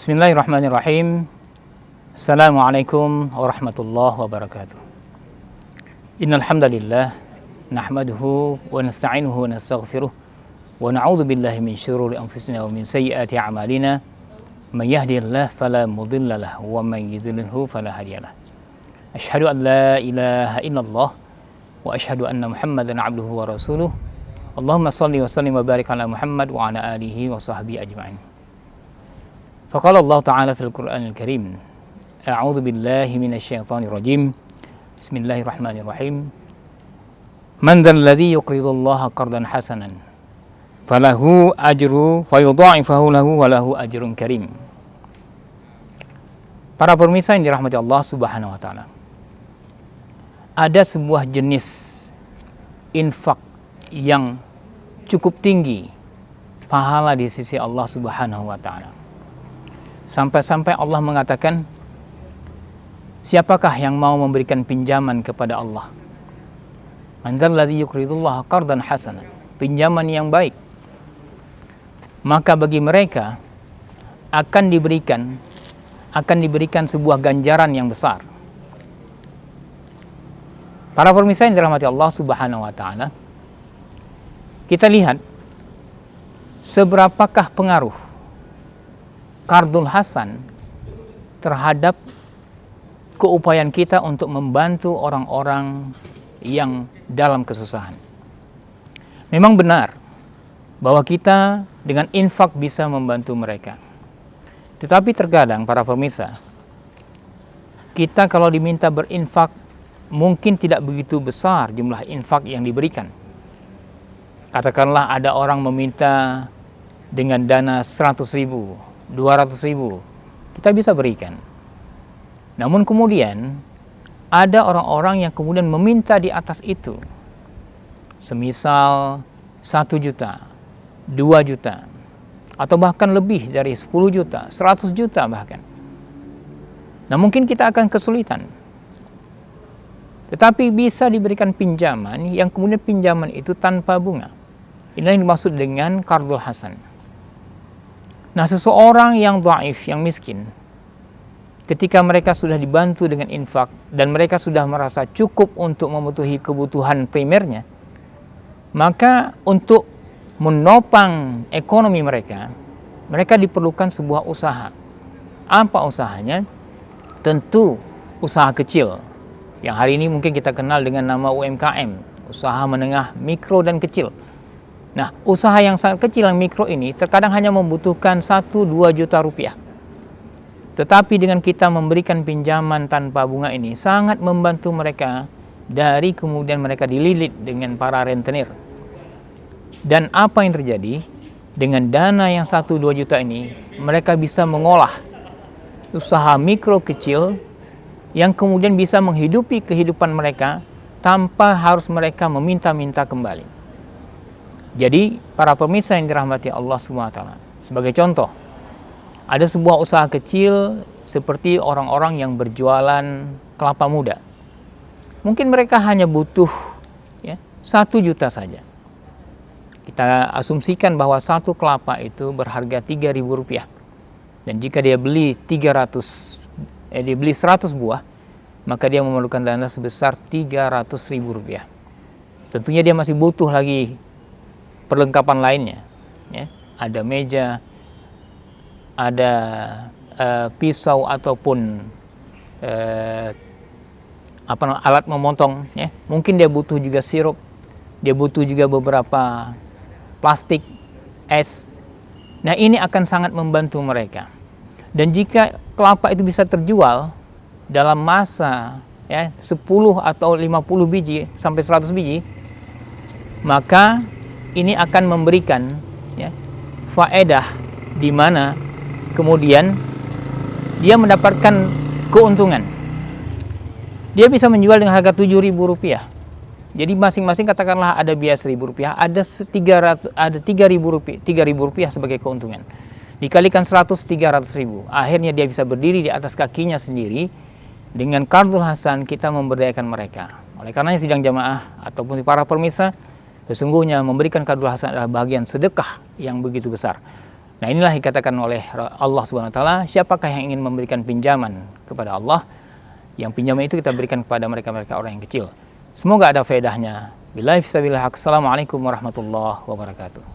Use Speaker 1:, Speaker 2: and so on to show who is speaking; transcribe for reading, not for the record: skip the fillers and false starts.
Speaker 1: Bismillahirrahmanirrahim. Assalamualaikum warahmatullahi wabarakatuh. Innal hamdalillah nahmaduhu wa nasta'inuhu wa nastaghfiruh wa na'udzu billahi min syururi anfusina wa min sayyiati a'malina. May yahdihillahu fala mudilla lahu wa may yudlilhu fala hadiyalah. Asyhadu an la ilaha illallah wa asyhadu anna Muhammadan 'abduhu wa rasuluh. Allahumma shalli wa sallim wa barik ala Muhammad wa ala alihi wa sahbihi ajma'in. Faqala Allah Ta'ala fil Qur'anil Karim, A'udzu billahi minasy syaithanir rajim. Bismillahirrahmanirrahim. Man dzal ladzi yuqridullaha qardan hasanan falahu ajru fayudha'ifahu lahu wa lahu ajrun karim. Para pemirsa yang dirahmati Allah Subhanahu wa taala. Ada sebuah jenis infak yang cukup tinggi pahala di sisi Allah Subhanahu wa taala. Sampai-sampai Allah mengatakan, siapakah yang mau memberikan pinjaman kepada Allah? Man dzal ladzi yuqridullaha qardan hasanan, pinjaman yang baik. Maka bagi mereka akan diberikan sebuah ganjaran yang besar. Para pemirsa yang dirahmati Allah Subhanahu wa taala, kita lihat seberapakah pengaruh qardul hasan terhadap keupayaan kita untuk membantu orang-orang yang dalam kesusahan. Memang benar bahwa kita dengan infak bisa membantu mereka. Tetapi terkadang para pemirsa, kita kalau diminta berinfak mungkin tidak begitu besar jumlah infak yang diberikan. Katakanlah ada orang meminta dengan dana 100 ribu, 200 ribu, kita bisa berikan. Namun kemudian ada orang-orang yang kemudian meminta di atas itu, semisal 1 juta, 2 juta, atau bahkan lebih dari 10 juta, 100 juta bahkan. Nah mungkin kita akan kesulitan. Tetapi bisa diberikan pinjaman yang kemudian pinjaman itu tanpa bunga. Inilah yang dimaksud dengan qardul hasan. Nah seseorang yang dhaif, yang miskin, ketika mereka sudah dibantu dengan infak dan mereka sudah merasa cukup untuk memenuhi kebutuhan primernya, maka untuk menopang ekonomi mereka, mereka diperlukan sebuah usaha. Apa usahanya? Tentu usaha kecil, yang hari ini mungkin kita kenal dengan nama UMKM, usaha menengah, mikro dan kecil. Nah, usaha yang sangat kecil, yang mikro ini terkadang hanya membutuhkan 1-2 juta rupiah. Tetapi dengan kita memberikan pinjaman tanpa bunga ini sangat membantu mereka dari kemudian mereka dililit dengan para rentenir. Dan apa yang terjadi? Dengan dana yang 1-2 juta ini, mereka bisa mengolah usaha mikro kecil yang kemudian bisa menghidupi kehidupan mereka tanpa harus mereka meminta-minta kembali. Jadi para pemirsa yang dirahmati Allah SWT, sebagai contoh, ada sebuah usaha kecil seperti orang-orang yang berjualan kelapa muda. Mungkin mereka hanya butuh 1 juta saja. Kita asumsikan bahwa satu kelapa itu berharga 3.000 rupiah. Dan jika dia beli 100 buah, maka dia memerlukan dana sebesar 300.000 rupiah. Tentunya dia masih butuh lagi perlengkapan lainnya, ya. Ada meja, ada pisau ataupun alat memotong, ya. Mungkin dia butuh juga sirup, dia butuh juga beberapa plastik, es. Nah ini akan sangat membantu mereka. Dan jika kelapa itu bisa terjual dalam masa 10 atau 50 biji sampai 100 biji, maka ini akan memberikan faedah di mana kemudian dia mendapatkan keuntungan. Dia bisa menjual dengan harga 7.000 rupiah. Jadi masing-masing katakanlah ada biaya 1.000 rupiah, ada 3.000 rupiah sebagai keuntungan. Dikalikan 100, 300.000. Akhirnya dia bisa berdiri di atas kakinya sendiri. Dengan qardul hasan kita memberdayakan mereka. Oleh karenanya sidang jamaah ataupun para pemirsa, sesungguhnya memberikan qardul hasan adalah bagian sedekah yang begitu besar. Nah, inilah dikatakan oleh Allah Subhanahu wa taala, siapakah yang ingin memberikan pinjaman kepada Allah? Yang pinjaman itu kita berikan kepada mereka-mereka orang yang kecil. Semoga ada faedahnya. Billahi fisabilillah. Assalamualaikum warahmatullahi wabarakatuh.